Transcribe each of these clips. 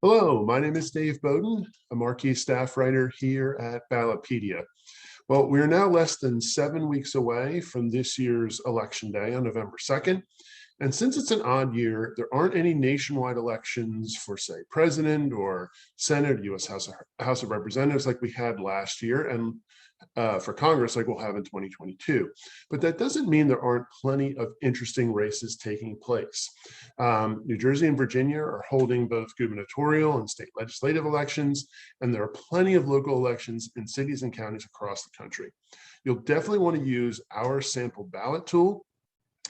Hello, my name is Dave Bowden, a marquee staff writer here at Ballotpedia. Well, we're now less than 7 weeks away from this year's election day on November 2nd. And since it's an odd year, there aren't any nationwide elections for, say, president or Senate, U.S. House of Representatives like we had last year, and for Congress like we'll have in 2022. But that doesn't mean there aren't plenty of interesting races taking place. New Jersey and Virginia are holding both gubernatorial and state legislative elections, and there are plenty of local elections in cities and counties across the country. You'll definitely want to use our sample ballot tool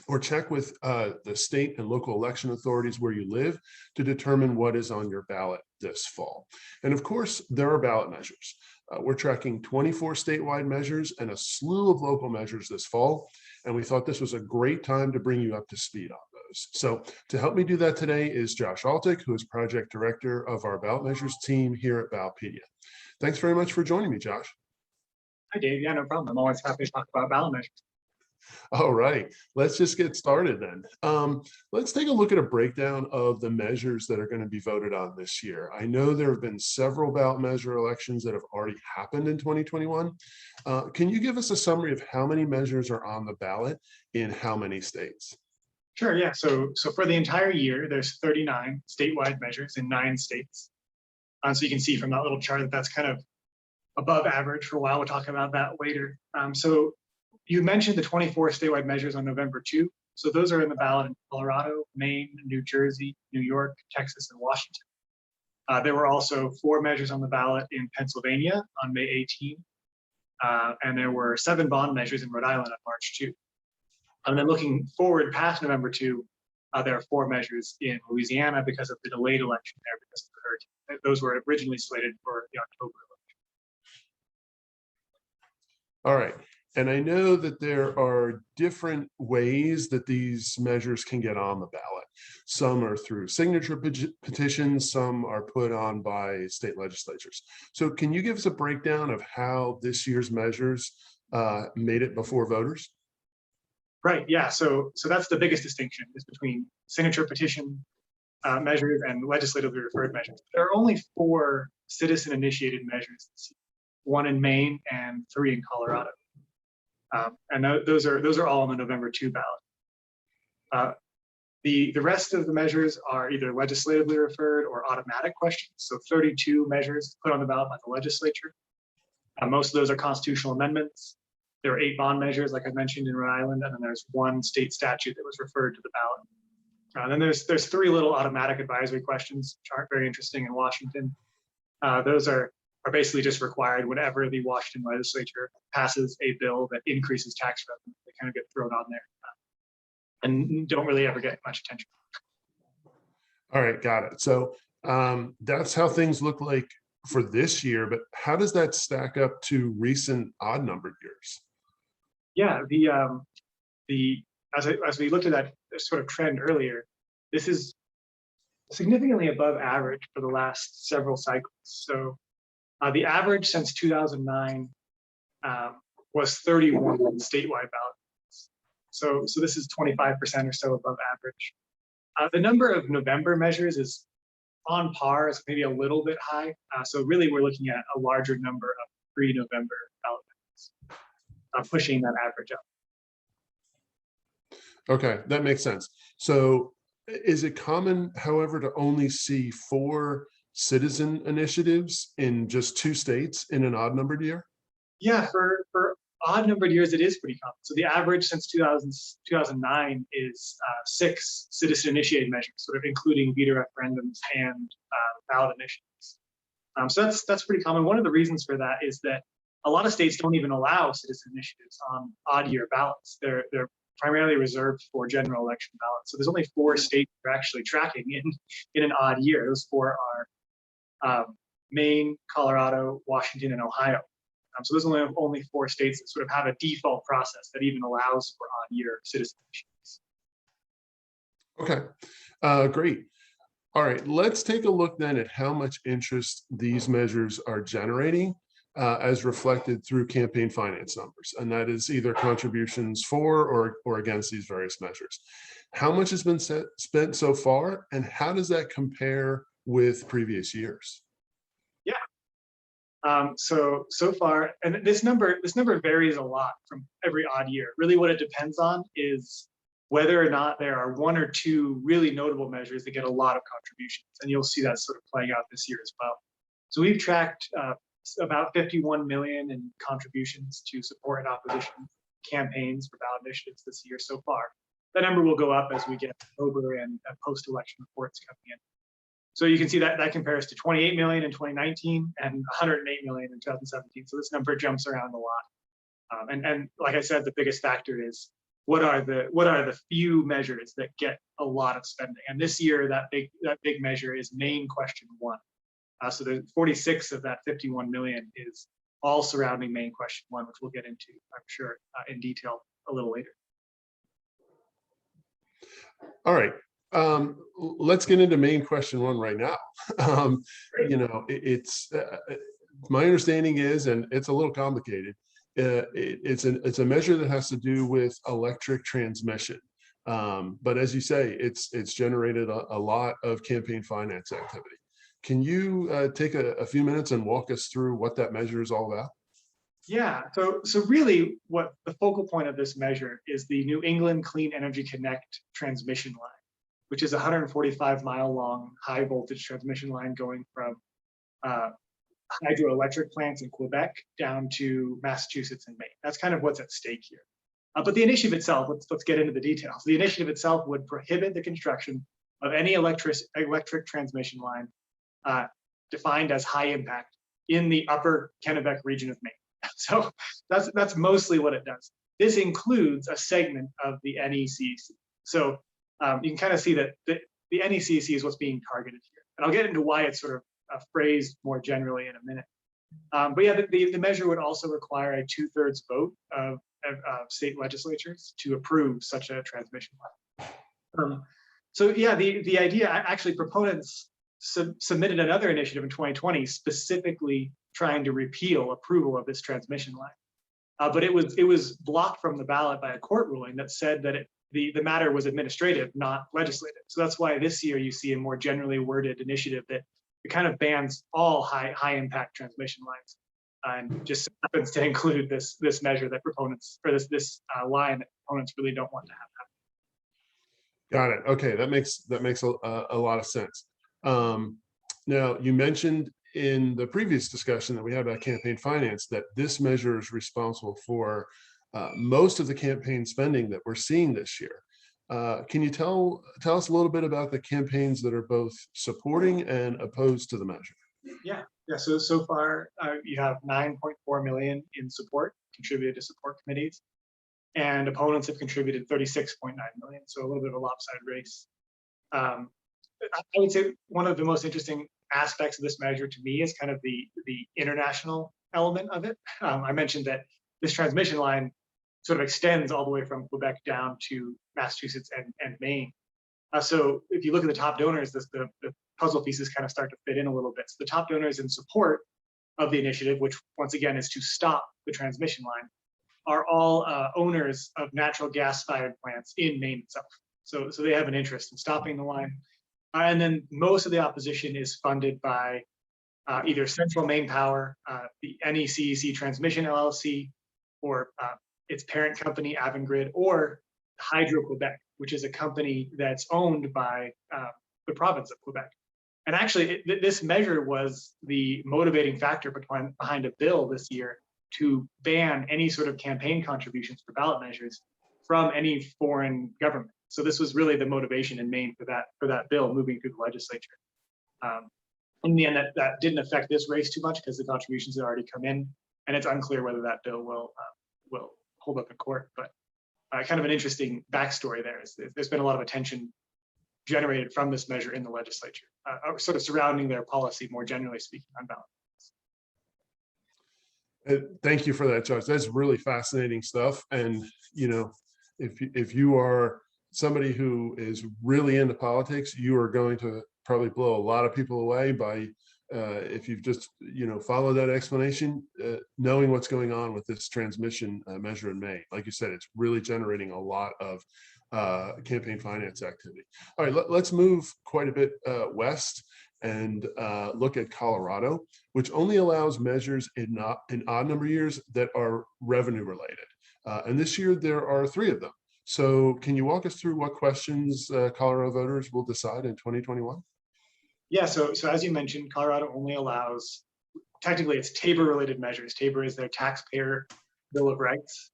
or check with the state and local election authorities where you live to determine what is on your ballot this fall. And of course, there are ballot measures. We're tracking 24 statewide measures and a slew of local measures this fall, and we thought this was a great time to bring you up to speed on those. So to help me do that today is Josh Altic, who is project director of our ballot measures team here at Ballotpedia. Thanks very much for joining me, Josh. Hi, Dave. Yeah, no problem. I'm always happy to talk about ballot measures. All right, let's just get started then. Let's take a look at a breakdown of the measures that are going to be voted on this year. I know there have been several ballot measure elections that have already happened in 2021. Can you give us a summary of how many measures are on the ballot in how many states? Sure, yeah. So for the entire year, there's 39 statewide measures in 9 states. So you can see from that little chart that that's kind of above average for a while. We'll talk about that later. So you mentioned the 24 statewide measures on November 2. So those are in the ballot in Colorado, Maine, New Jersey, New York, Texas, and Washington. There were also 4 measures on the ballot in Pennsylvania on May 18. And there were 7 bond measures in Rhode Island on March 2. And then looking forward past November 2, there are 4 measures in Louisiana because of the delayed election there because of the hurricane. Those were originally slated for the October election. All right. And I know that there are different ways that these measures can get on the ballot. Some are through signature petitions, some are put on by state legislatures. So can you give us a breakdown of how this year's measures made it before voters? Right, yeah, so that's the biggest distinction is between signature petition measures and legislatively referred measures. There are only 4 citizen-initiated measures this year, 1 in Maine and 3 in Colorado. And those are all on the November 2 ballot. The rest of the measures are either legislatively referred or automatic questions. So 32 measures put on the ballot by the legislature. Most of those are constitutional amendments. There are 8 bond measures, like I mentioned, in Rhode Island, and then there's 1 state statute that was referred to the ballot. Then there's 3 little automatic advisory questions, which aren't very interesting in Washington. Those are basically just required whenever the Washington legislature passes a bill that increases tax revenue. They kind of get thrown on there and don't really ever get much attention. All right, got it. So that's how things look like for this year, but how does that stack up to recent odd numbered years? Yeah, as we looked at that sort of trend earlier, this is significantly above average for the last several cycles. So the average since 2009 was 31 statewide ballots. So this is 25% or so above average. The number of November measures is on par, is maybe a little bit high. So really we're looking at a larger number of pre-November ballot measures, pushing that average up. Okay, that makes sense. So is it common, however, to only see 4 citizen initiatives in just 2 states in an odd numbered year? Yeah, for odd numbered years, it is pretty common. So the average since 2009 is 6 citizen initiated measures, sort of including veto referendums and ballot initiatives. So that's pretty common. One of the reasons for that is that a lot of states don't even allow citizen initiatives on odd year ballots. They're primarily reserved for general election ballots. So there's only 4 states that are actually tracking in an odd year. Those 4 are Maine, Colorado, Washington, and Ohio. So there's only 4 states that sort of have a default process that even allows for odd year citizen initiatives. Okay, great. All right, let's take a look then at how much interest these measures are generating as reflected through campaign finance numbers, and that is either contributions for or against these various measures. How much has been spent so far, and how does that compare with previous years? So far, and this number varies a lot from every odd year. Really, what it depends on is whether or not there are one or two really notable measures that get a lot of contributions, and you'll see that sort of playing out this year as well. So we've tracked about 51 million in contributions to support and opposition campaigns for ballot initiatives this year so far. That number will go up as we get October and post-election reports coming in. So you can see that that compares to 28 million in 2019 and 108 million in 2017. So this number jumps around a lot. And like I said, the biggest factor is what are the few measures that get a lot of spending. And this year, that big measure is Maine question 1. So the 46 of that 51 million is all surrounding Maine question 1, which we'll get into, I'm sure, in detail a little later. All right. Let's get into Maine question 1 right now. You know, it's my understanding is, and it's a little complicated. It's a measure that has to do with electric transmission. But as you say, it's generated a lot of campaign finance activity. Can you take a few minutes and walk us through what that measure is all about? Yeah, so really what the focal point of this measure is the New England Clean Energy Connect transmission line, which is a 145-mile long high voltage transmission line going from hydroelectric plants in Quebec down to Massachusetts and Maine. That's kind of what's at stake here. But the initiative itself, let's get into the details. The initiative itself would prohibit the construction of any electric transmission line defined as high impact in the upper Kennebec region of Maine. So that's mostly what it does. This includes a segment of the NECEC. So you can kind of see that the NECEC is what's being targeted here. And I'll get into why it's sort of phrased more generally in a minute. But yeah, the measure would also require a 2/3 vote of state legislatures to approve such a transmission line. So yeah, the idea, actually proponents submitted another initiative in 2020 specifically trying to repeal approval of this transmission line. But it was blocked from the ballot by a court ruling that said that the matter was administrative, not legislative. So that's why this year you see a more generally worded initiative that it kind of bans all high impact transmission lines, and just happens to include this measure that proponents, or this line that proponents really don't want to have. Got it. Okay, that makes a lot of sense. Now, you mentioned in the previous discussion that we had about campaign finance that this measure is responsible for most of the campaign spending that we're seeing this year. Can you tell us a little bit about the campaigns that are both supporting and opposed to the measure? Yeah. So far, you have 9.4 million in support contributed to support committees, and opponents have contributed 36.9 million. So a little bit of a lopsided race. I would say one of the most interesting aspects of this measure to me is kind of the international element of it. I mentioned that this transmission line sort of extends all the way from Quebec down to Massachusetts and Maine. So if you look at the top donors, the puzzle pieces kind of start to fit in a little bit. So the top donors in support of the initiative, which once again is to stop the transmission line, are all owners of natural gas-fired plants in Maine itself. So they have an interest in stopping the line. And then most of the opposition is funded by either Central Maine Power, the NECEC Transmission LLC, or its parent company, Avangrid, or Hydro-Quebec, which is a company that's owned by the province of Quebec. And actually, this measure was the motivating factor behind a bill this year to ban any sort of campaign contributions for ballot measures from any foreign government. So this was really the motivation in Maine for that bill moving through the legislature. In the end, that didn't affect this race too much because the contributions had already come in, and it's unclear whether that bill will hold up in court. But kind of an interesting backstory there is there's been a lot of attention generated from this measure in the legislature, sort of surrounding their policy more generally speaking on ballot. Thank you for that, Josh. That's really fascinating stuff. And you know, if you are somebody who is really into politics, you are going to probably blow a lot of people away by if you've just followed that explanation, knowing what's going on with this transmission measure in Maine. Like you said, it's really generating a lot of campaign finance activity. All right, let's move quite a bit west and look at Colorado, which only allows measures in odd number years that are revenue related. And this year there are 3 of them. So can you walk us through what questions Colorado voters will decide in 2021? Yeah, so as you mentioned, Colorado only allows, technically it's TABOR related measures. TABOR is their taxpayer bill of rights.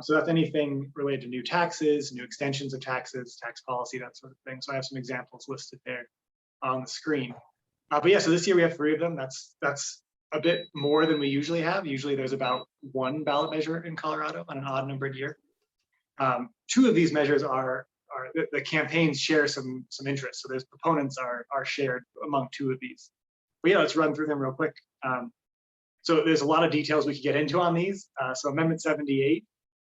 So that's anything related to new taxes, new extensions of taxes, tax policy, that sort of thing. So I have some examples listed there on the screen. But yeah, so this year we have 3 of them. That's a bit more than we usually have. Usually there's about 1 ballot measure in Colorado on an odd numbered year. 2 of these measures are the campaigns share some interest. So there's proponents are shared among 2 of these. But yeah, let's run through them real quick. So there's a lot of details we could get into on these. So Amendment 78,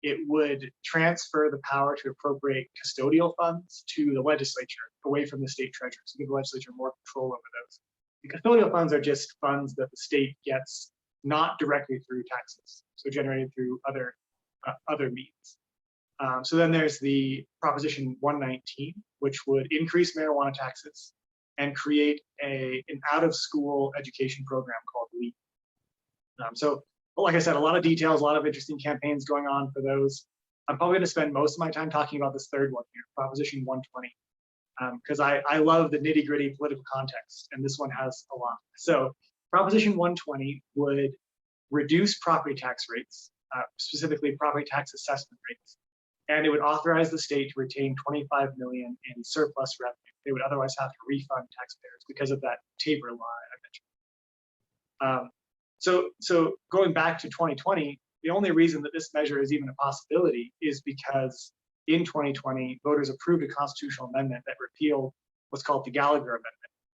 it would transfer the power to appropriate custodial funds to the legislature away from the state treasurer, so give the legislature more control over those. The custodial funds are just funds that the state gets not directly through taxes, so generated through other means. So then there's the Proposition 119, which would increase marijuana taxes and create an out-of-school education program called LEAP. So like I said, a lot of details, a lot of interesting campaigns going on for those. I'm probably going to spend most of my time talking about this 3rd one here, Proposition 120, because I love the nitty-gritty political context, and this one has a lot. So Proposition 120 would reduce property tax rates, specifically property tax assessment rates, and it would authorize the state to retain $25 million in surplus revenue they would otherwise have to refund taxpayers because of that TABOR law I mentioned. So going back to 2020, the only reason that this measure is even a possibility is because in 2020, voters approved a constitutional amendment that repealed what's called the Gallagher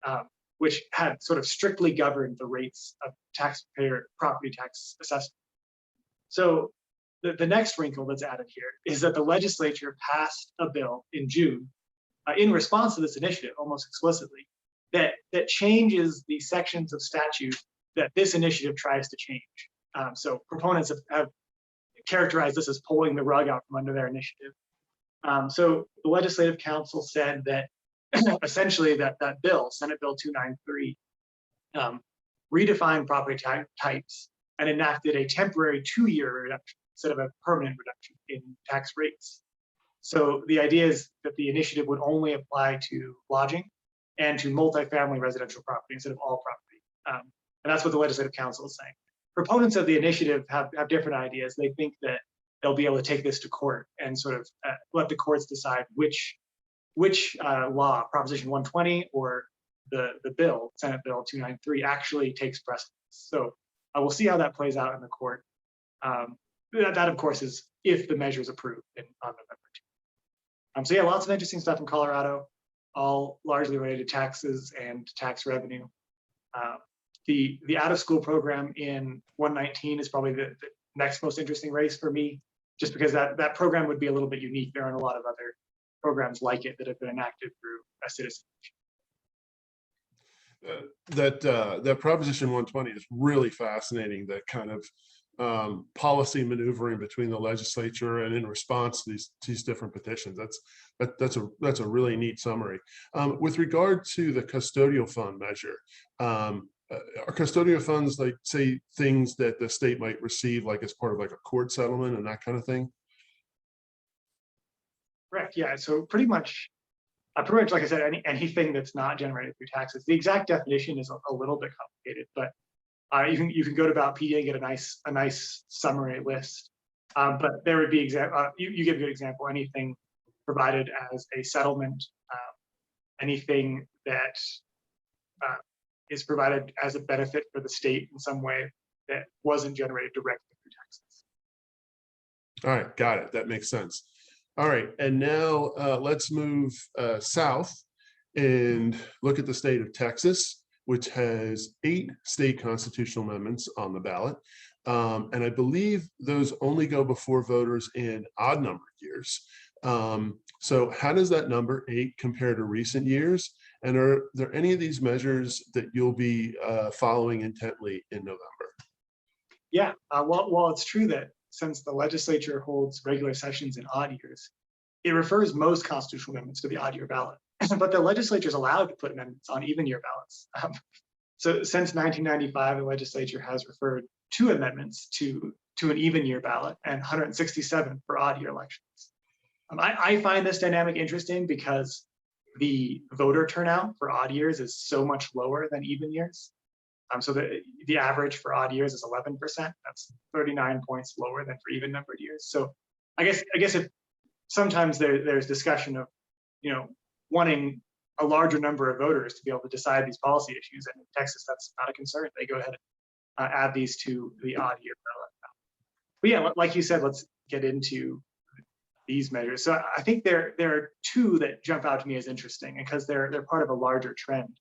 Amendment, which had sort of strictly governed the rates of taxpayer property tax assessment. So the next wrinkle that's added here is that the legislature passed a bill in June in response to this initiative, almost explicitly, that changes the sections of statute that this initiative tries to change. So proponents have characterized this as pulling the rug out from under their initiative. So the Legislative Council said that essentially that bill, Senate Bill 293, redefined property types and enacted a temporary 2-year reduction instead of a permanent reduction in tax rates. So the idea is that the initiative would only apply to lodging and to multifamily residential property instead of all property. And that's what the Legislative Council is saying. Proponents of the initiative have different ideas. They think that they'll be able to take this to court and sort of let the courts decide which law, Proposition 120 or the bill, Senate Bill 293, actually takes precedence. So we'll see how that plays out in the court. That of course is if the measure is approved on November 2. So yeah, lots of interesting stuff in Colorado, all largely related to taxes and tax revenue. The out-of-school program in 119 is probably the next most interesting race for me, just because that program would be a little bit unique. There aren't a lot of other programs like it that have been enacted through a citizen. That Proposition 120 is really fascinating. That kind of policy maneuvering between the legislature and in response to these different petitions. That's a really neat summary. With regard to the custodial fund measure, are custodial funds like, say, things that the state might receive like as part of like a court settlement and that kind of thing? Correct. Yeah. So pretty much, like I said, anything that's not generated through taxes. The exact definition is a little bit complicated, but you can go to Ballotpedia and get a nice summary list. But there would be you give a good example. Anything provided as a settlement, anything that is provided as a benefit for the state in some way that wasn't generated directly through taxes. All right, got it. That makes sense. All right, and now let's move south and look at the state of Texas, which has 8 state constitutional amendments on the ballot. And I believe those only go before voters in odd numbered years. So how does that number 8 compare to recent years? And are there any of these measures that you'll be following intently in November? Yeah, well, it's true that since the legislature holds regular sessions in odd years, it refers most constitutional amendments to the odd year ballot. but the legislature is allowed to put amendments on even year ballots. So since 1995, the legislature has referred 2 amendments to an even year ballot and 167 for odd year elections. I find this dynamic interesting because the voter turnout for odd years is so much lower than even years. So the average for odd years is 11%. That's 39 points lower than for even numbered years. So I guess if sometimes there's discussion of, wanting a larger number of voters to be able to decide these policy issues, and in Texas that's not a concern. They go ahead and add these to the odd year ballot. But yeah, like you said, let's get into these measures. So I think there are 2 that jump out to me as interesting, because they're part of a larger trend.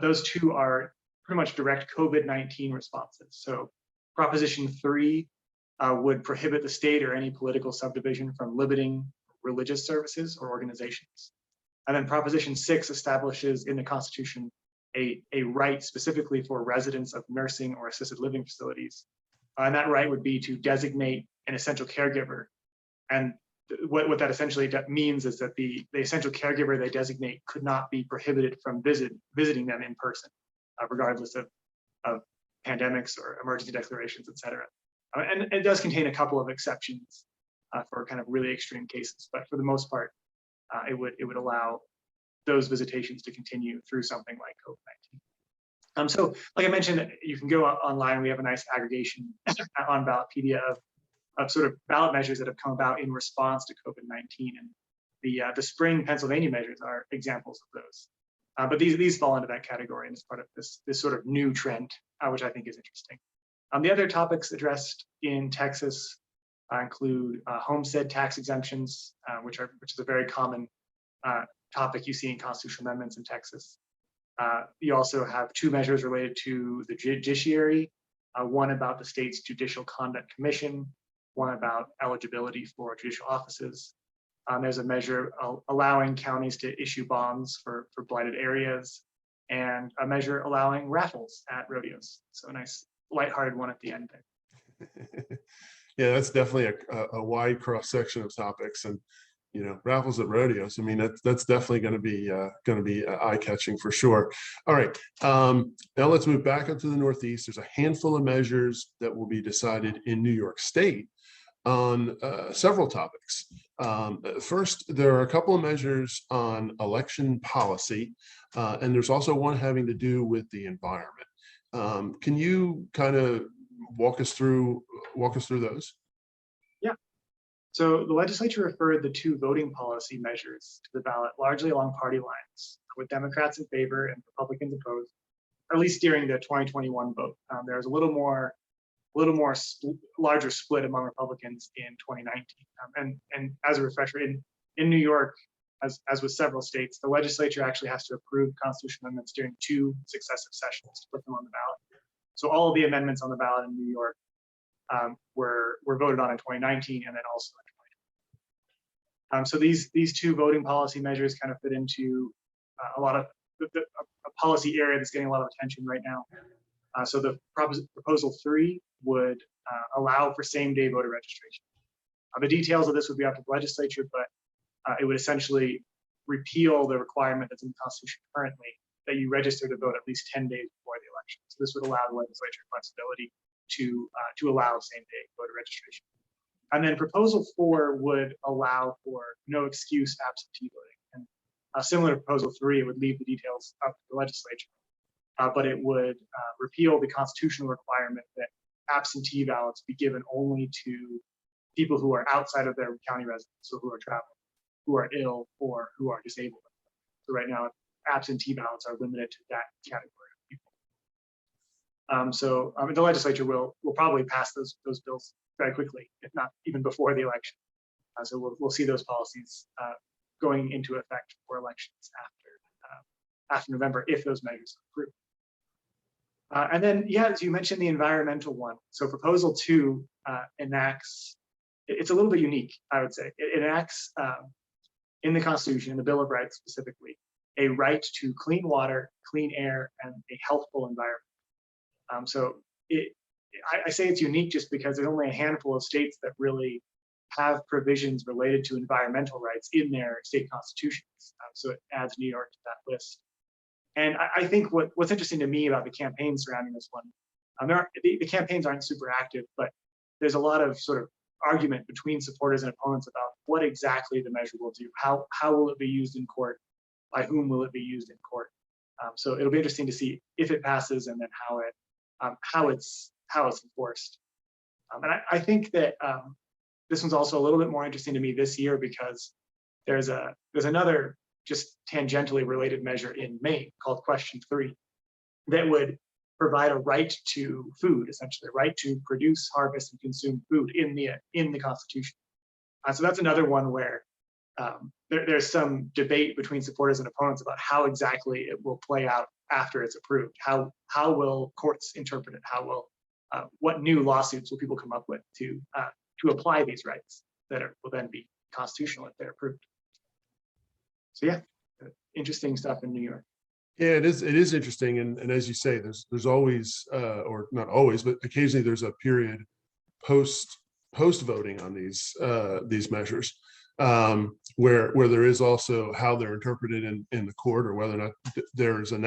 Those 2 are pretty much direct COVID-19 responses. So Proposition 3 would prohibit the state or any political subdivision from limiting religious services or organizations. And then Proposition 6 establishes in the Constitution a right specifically for residents of nursing or assisted living facilities. And that right would be to designate an essential caregiver. And what that essentially means is that the essential caregiver they designate could not be prohibited from visiting them in person, regardless of pandemics or emergency declarations, et cetera. And it does contain a couple of exceptions for kind of really extreme cases, but for the most part, it would allow those visitations to continue through something like COVID-19. So like I mentioned, you can go online. We have a nice aggregation on Ballotpedia of sort of ballot measures that have come about in response to COVID-19. And the spring Pennsylvania measures are examples of those. But these fall into that category and is part of this sort of new trend, which I think is interesting. The other topics addressed in Texas include homestead tax exemptions, which is a very common topic you see in constitutional amendments in Texas. You also have 2 measures related to the judiciary, one about the state's Judicial Conduct Commission, one about eligibility for judicial offices. There's a measure allowing counties to issue bonds for blighted areas, and a measure allowing raffles at rodeos. So a nice lighthearted one at the end there. Yeah, that's definitely a wide cross section of topics, and raffles at rodeos. I mean, that's definitely going to be eye catching for sure. All right, now let's move back up to the Northeast. There's a handful of measures that will be decided in New York State on several topics. First, there are a couple of measures on election policy, and there's also one having to do with the environment. Can you kind of walk us through those? Yeah. So the legislature referred the 2 voting policy measures to the ballot largely along party lines, with Democrats in favor and Republicans opposed, or at least during the 2021 vote. There was a little more larger split among Republicans in 2019. And as a refresher, in New York, as with several states, the legislature actually has to approve constitutional amendments during 2 successive sessions to put them on the ballot. So all of the amendments on the ballot in New York were voted on in 2019 and then also in 2020. So these 2 voting policy measures kind of fit into a lot of a policy area that's getting a lot of attention right now. So the proposal 3 would allow for same-day voter registration. The details of this would be up to the legislature, but it would essentially repeal the requirement that's in the Constitution currently that you register to vote at least 10 days before the election. So this would allow the legislature flexibility to allow same-day voter registration. And then proposal 4 would allow for no excuse absentee voting. And similar to proposal 3, it would leave the details up to the legislature. But it would repeal the constitutional requirement that absentee ballots be given only to people who are outside of their county residence, so who are traveling, who are ill, or who are disabled. So right now, absentee ballots are limited to that category of people. So the legislature will probably pass those bills very quickly, if not even before the election. So we'll see those policies going into effect for elections after November if those measures are approved. And then, yeah, as you mentioned, the environmental one. So proposal 2 enacts, it's a little bit unique, I would say. It enacts in the Constitution, in the Bill of Rights specifically, a right to clean water, clean air, and a healthful environment. So I say it's unique just because there's only a handful of states that really have provisions related to environmental rights in their state constitutions. So it adds New York to that list. And I think what's interesting to me about the campaign surrounding this one, the campaigns aren't super active, but there's a lot of sort of argument between supporters and opponents about what exactly the measure will do. How will it be used in court? By whom will it be used in court? So it'll be interesting to see if it passes and then how it's enforced. And I think that this one's also a little bit more interesting to me this year because there's another just tangentially related measure in Maine called Question 3 that would provide a right to food, essentially, right to produce, harvest, and consume food in the Constitution. So that's another one where there's some debate between supporters and opponents about how exactly it will play out after it's approved. How will courts interpret it? What new lawsuits will people come up with to apply these rights that will then be constitutional if they're approved? So yeah, interesting stuff in New York. Yeah, it is interesting, and as you say, there's always, or not always, but occasionally there's a period post voting on these measures, where there is also how they're interpreted in the court, or whether or not there's a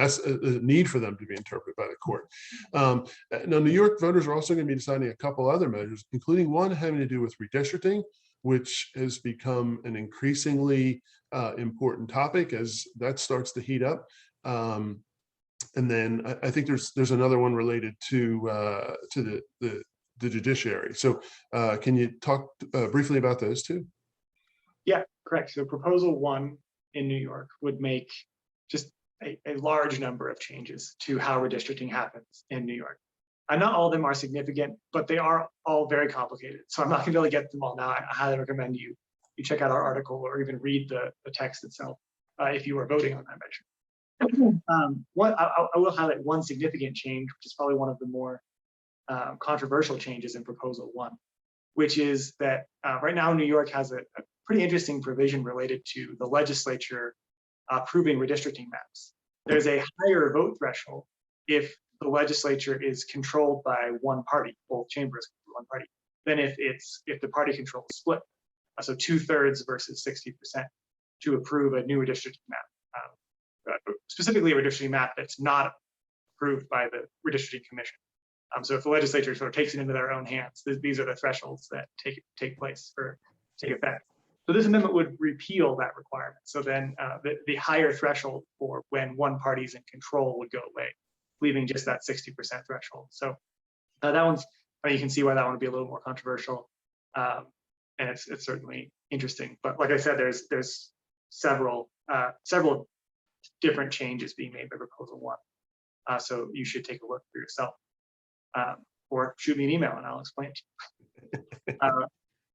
need for them to be interpreted by the court. Now, New York voters are also going to be deciding a couple other measures, including one having to do with redistricting, which has become an increasingly important topic as that starts to heat up. And then I think there's another one related to the judiciary. So can you talk briefly about those two? Yeah, correct. So Proposal 1 in New York would make just a large number of changes to how redistricting happens in New York. And not all of them are significant, but they are all very complicated. So I'm not going to be able to get them all now. I highly recommend you check out our article or even read the text itself if you are voting on that measure. I will highlight one significant change, which is probably one of the more controversial changes in Proposal 1, which is that right now New York has a pretty interesting provision related to the legislature approving redistricting maps. There's a higher vote threshold if the legislature is controlled by one party, both chambers one party, than if the party control is split. So 2/3 versus 60% to approve a new redistricting map. Specifically a redistricting map that's not approved by the redistricting commission. So if the legislature sort of takes it into their own hands, these are the thresholds that take place or take effect. So this amendment would repeal that requirement. So then the higher threshold for when one party is in control would go away, leaving just that 60% threshold. So that one's, you can see why that one would be a little more controversial. And it's certainly interesting. But like I said, there's several different changes being made by Proposal 1. So you should take a look for yourself. Or shoot me an email and I'll explain it to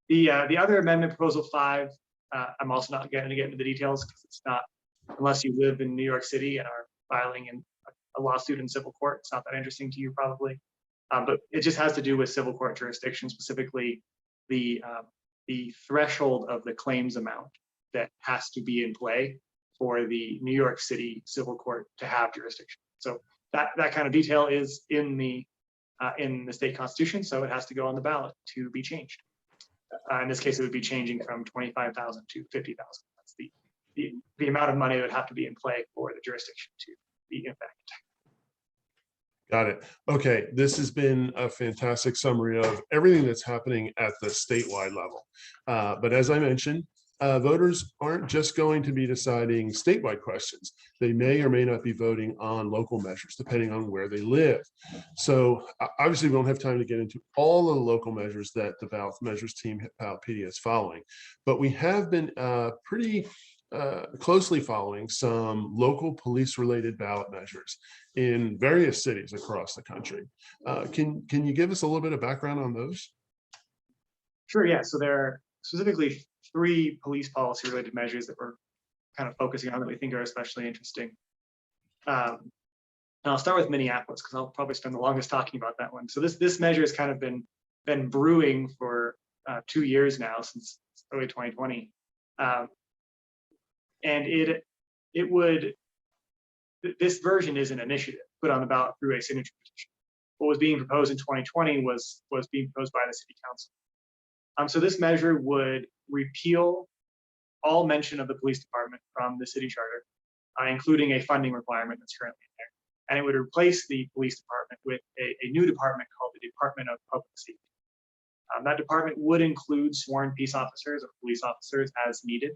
you. The other amendment, Proposal 5, I'm also not going to get into the details because it's not, unless you live in New York City and are filing in a lawsuit in civil court, it's not that interesting to you probably. But it just has to do with civil court jurisdiction, specifically the threshold of the claims amount that has to be in play for the New York City civil court to have jurisdiction. So that kind of detail is in the state constitution, so it has to go on the ballot to be changed. In this case, it would be changing from 25,000 to 50,000. That's the amount of money that would have to be in play for the jurisdiction to be in effect. Got it. Okay, this has been a fantastic summary of everything that's happening at the statewide level. But as I mentioned, voters aren't just going to be deciding statewide questions. They may or may not be voting on local measures, depending on where they live. So obviously, we don't have time to get into all of the local measures that the ballot measures team at Ballotpedia is following, but we have been pretty closely following some local police-related ballot measures in various cities across the country. Can you give us a little bit of background on those? Sure, yeah. So there are specifically 3 police policy related measures that we're kind of focusing on that we think are especially interesting. And I'll start with Minneapolis because I'll probably spend the longest talking about that one. So this measure has kind of been brewing for 2 years now, since early 2020. And this version is an initiative put on the ballot through a signature petition. What was being proposed in 2020 was being proposed by the city council. So this measure would repeal all mention of the police department from the city charter, including a funding requirement that's currently in there. And it would replace the police department with a new department called the Department of Public Safety. That department would include sworn peace officers or police officers as needed,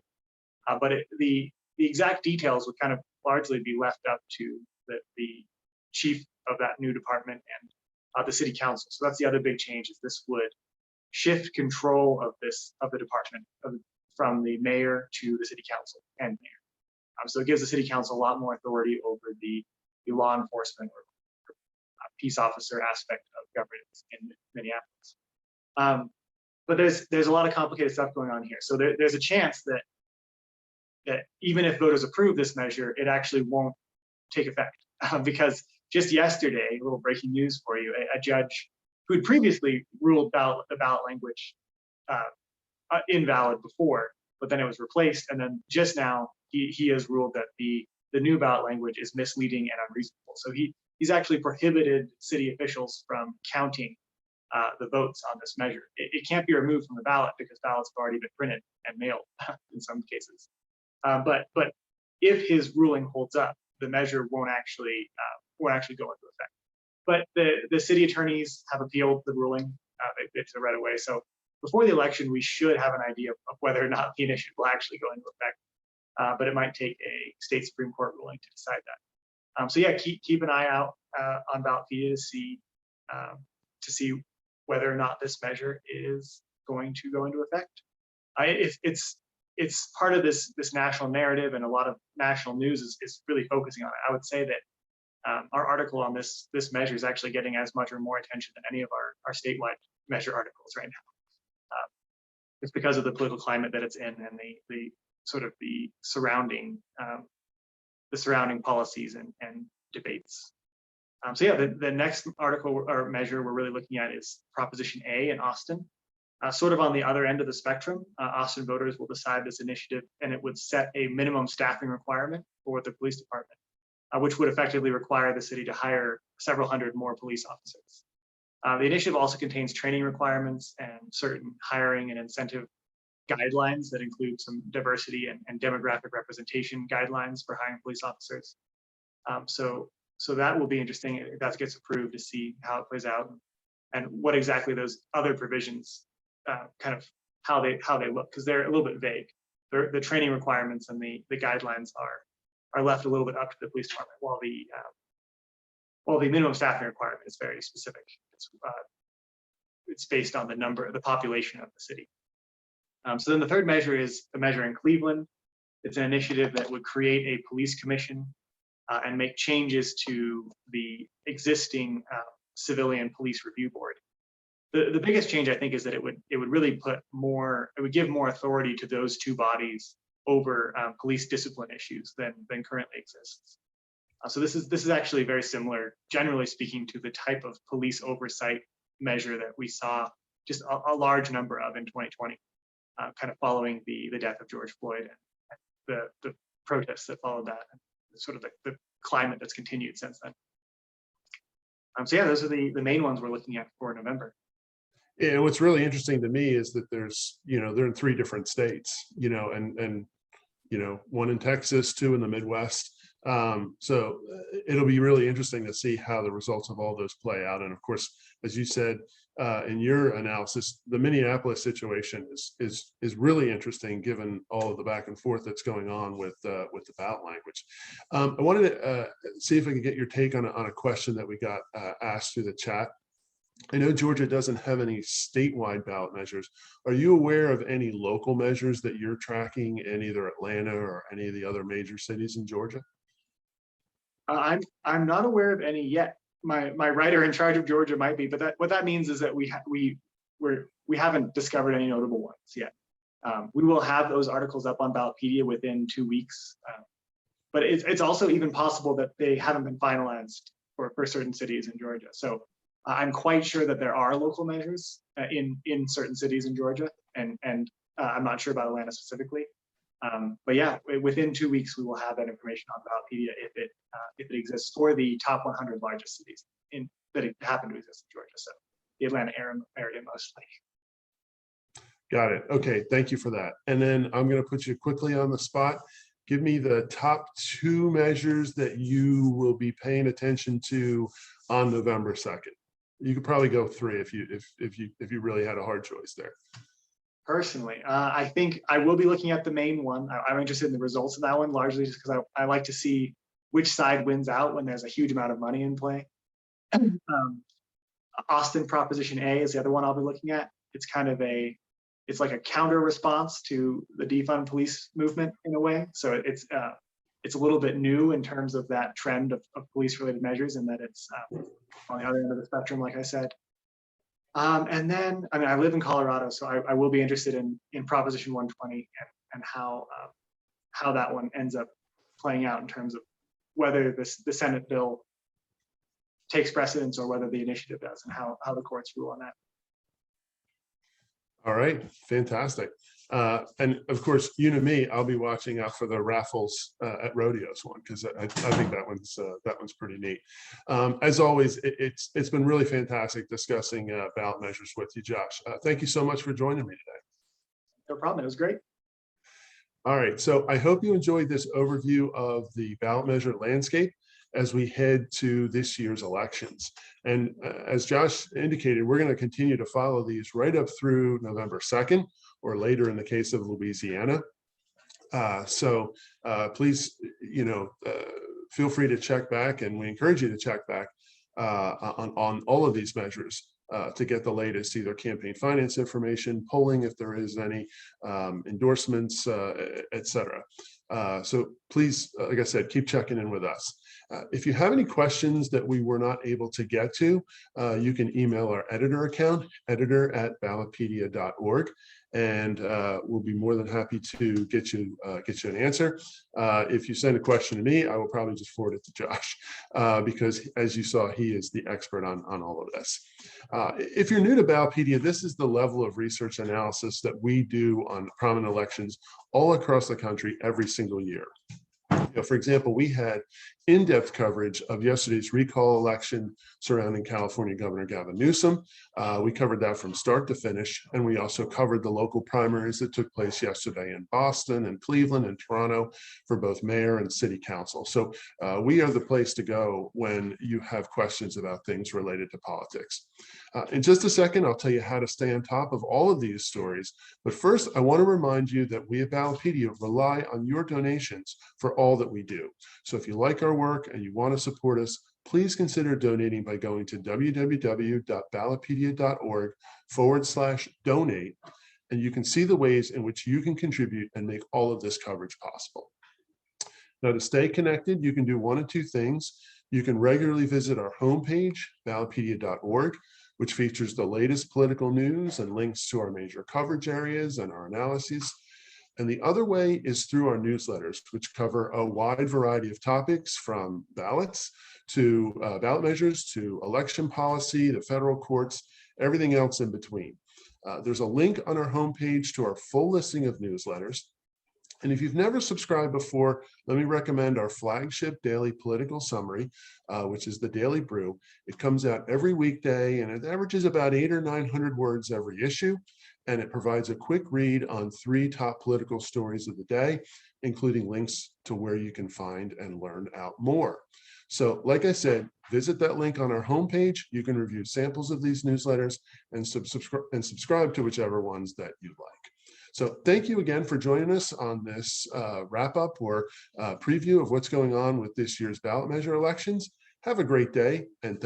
but the exact details would kind of largely be left up to the chief of that new department and the city council. So that's the other big change, is this would shift control of the department from the mayor to the city council and mayor. So it gives the city council a lot more authority over the law enforcement or peace officer aspect of governance in Minneapolis. But there's a lot of complicated stuff going on here. So there's a chance that even if voters approve this measure, it actually won't take effect, because just yesterday, a little breaking news for you, a judge who had previously ruled the ballot language invalid before, but then it was replaced, and then just now he has ruled that the new ballot language is misleading and unreasonable. So he's actually prohibited city officials from counting the votes on this measure. It can't be removed from the ballot because ballots have already been printed and mailed in some cases. But if his ruling holds up, the measure won't actually go into effect. But the city attorneys have appealed the ruling. They took it right away. So before the election, we should have an idea of whether or not the initiative will actually go into effect. But it might take a state Supreme Court ruling to decide that. So yeah, keep an eye out on Ballotpedia to see whether or not this measure is going to go into effect. It's part of this national narrative, and a lot of national news is really focusing on it. I would say that our article on this measure is actually getting as much or more attention than any of our statewide measure articles right now. It's because of the political climate that it's in and the sort of the surrounding policies and debates. So yeah, the next article or measure we're really looking at is Proposition A in Austin. Sort of on the other end of the spectrum, Austin voters will decide this initiative, and it would set a minimum staffing requirement for the police department, which would effectively require the city to hire several hundred more police officers. The initiative also contains training requirements and certain hiring and incentive guidelines that include some diversity and demographic representation guidelines for hiring police officers. So that will be interesting if that gets approved, to see how it plays out and what exactly those other provisions kind of how they look, because they're a little bit vague. The training requirements and the guidelines are left a little bit up to the police department, while the minimum staffing requirement is very specific. It's based on the population of the city. So then the third measure is a measure in Cleveland. It's an initiative that would create a police commission and make changes to the existing civilian police review board. The biggest change, I think, is that it would really give more authority to those two bodies over police discipline issues than currently exists. So this is actually very similar, generally speaking, to the type of police oversight measure that we saw just a large number of in 2020, kind of following the death of George Floyd and the protests that followed that, and sort of the climate that's continued since then. So yeah, those are the main ones we're looking at for November. And what's really interesting to me is that there's, they're in 3 different states, and one in Texas, 2 in the Midwest. So it'll be really interesting to see how the results of all those play out. And of course, as you said in your analysis, the Minneapolis situation is really interesting, given all of the back and forth that's going on with the ballot language. I wanted to see if I could get your take on a question that we got asked through the chat. I know Georgia doesn't have any statewide ballot measures. Are you aware of any local measures that you're tracking in either Atlanta or any of the other major cities in Georgia? I'm not aware of any yet. My writer in charge of Georgia might be, but what that means is that we haven't discovered any notable ones yet. We will have those articles up on Ballotpedia within 2 weeks, but it's also even possible that they haven't been finalized for certain cities in Georgia. So I'm quite sure that there are local measures in certain cities in Georgia, and I'm not sure about Atlanta specifically. But yeah, within 2 weeks we will have that information on Ballotpedia if it exists for the top 100 largest cities that happen to exist in Georgia. So the Atlanta area mostly. Got it. Okay, thank you for that. And then I'm going to put you quickly on the spot. Give me the top 2 measures that you will be paying attention to on November 2nd. You could probably go 3 if you really had a hard choice there. Personally, I think I will be looking at the Maine one. I'm interested in the results of that one, largely just because I like to see which side wins out when there's a huge amount of money in play. Austin Proposition A is the other one I'll be looking at. It's kind of it's like a counter response to the defund police movement in a way. So it's a little bit new in terms of that trend of police related measures, and that it's on the other end of the spectrum, like I said. And then, I mean, I live in Colorado, so I will be interested in Proposition 120 and how that one ends up playing out in terms of whether the Senate bill takes precedence or whether the initiative does, and how the courts rule on that. All right, fantastic. And of course, you know me, I'll be watching out for the raffles at rodeos one, because I think that one's pretty neat. As always, it's been really fantastic discussing ballot measures with you, Josh. Thank you so much for joining me today. No problem. It was great. All right, so I hope you enjoyed this overview of the ballot measure landscape as we head to this year's elections. And as Josh indicated, we're going to continue to follow these right up through November 2nd, or later in the case of Louisiana. So please, feel free to check back, and we encourage you to check back on all of these measures to get the latest, either campaign finance information, polling if there is any, endorsements, etc. So please, like I said, keep checking in with us. If you have any questions that we were not able to get to, you can email our editor account, editor@ballotpedia.org, and we'll be more than happy to get you an answer. If you send a question to me, I will probably just forward it to Josh, because as you saw, he is the expert on all of this. If you're new to Ballotpedia, this is the level of research analysis that we do on prominent elections all across the country every single year. For example, we had in-depth coverage of yesterday's recall election surrounding California Governor Gavin Newsom. We covered that from start to finish, and we also covered the local primaries that took place yesterday in Boston and Cleveland and Toronto for both mayor and city council. So we are the place to go when you have questions about things related to politics. In just a second, I'll tell you how to stay on top of all of these stories. But first, I want to remind you that we at Ballotpedia rely on your donations for all that we do. So if you like our work and you want to support us, please consider donating by going to www.ballotpedia.org/donate, and you can see the ways in which you can contribute and make all of this coverage possible. Now, to stay connected, you can do one of two things. You can regularly visit our homepage, ballotpedia.org, which features the latest political news and links to our major coverage areas and our analyses. And the other way is through our newsletters, which cover a wide variety of topics, from ballots to ballot measures to election policy, the federal courts, everything else in between. There's a link on our homepage to our full listing of newsletters. And if you've never subscribed before, let me recommend our flagship daily political summary, which is the Daily Brew. It comes out every weekday, and it averages about 800 or 900 words every issue. And it provides a quick read on 3 top political stories of the day, including links to where you can find and learn out more. So like I said, visit that link on our homepage. You can review samples of these newsletters and subscribe to whichever ones that you like. So thank you again for joining us on this wrap up or preview of what's going on with this year's ballot measure elections. Have a great day, and thank you.